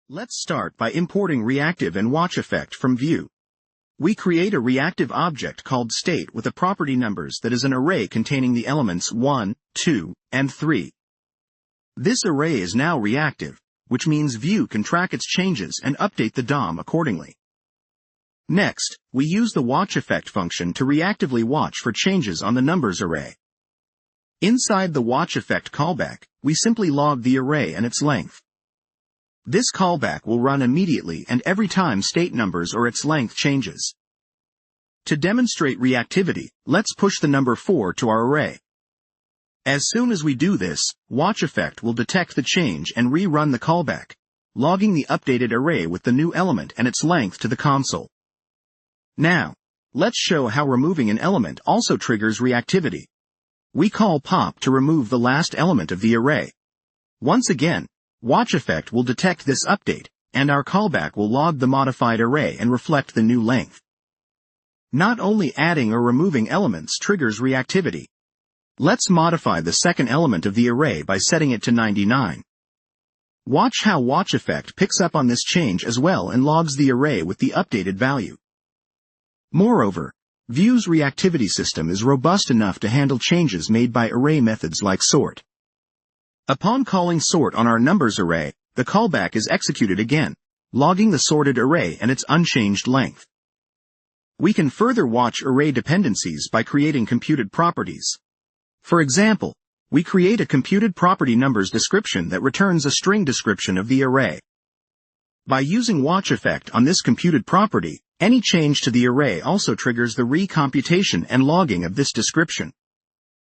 Let's start by importing Reactive and watchEffect from Vue. We create a reactive object called state with a property numbers that is an array containing the elements 1, 2, and 3. This array is now reactive, which means Vue can track its changes and update the DOM accordingly. Next, we use the watchEffect function to reactively watch for changes on the numbers array. Inside the watchEffect callback, we simply log the array and its length. This callback will run immediately and every time state numbers or its length changes. To demonstrate reactivity, let's push the number 4 to our array. As soon as we do this, watchEffect will detect the change and rerun the callback, logging the updated array with the new element and its length to the console. Now, let's show how removing an element also triggers reactivity. We call pop to remove the last element of the array. Once again, watchEffect will detect this update, and our callback will log the modified array and reflect the new length. Not only adding or removing elements triggers reactivity. Let's modify the second element of the array by setting it to 99. Watch how watchEffect picks up on this change as well and logs the array with the updated value. Moreover, Vue's reactivity system is robust enough to handle changes made by array methods like sort. Upon calling sort on our numbers array, the callback is executed again, logging the sorted array and its unchanged length. We can further watch array dependencies by creating computed properties. For example, we create a computed property numbers description that returns a string description of the array. By using watchEffect on this computed property, any change to the array also triggers the recomputation and logging of this description.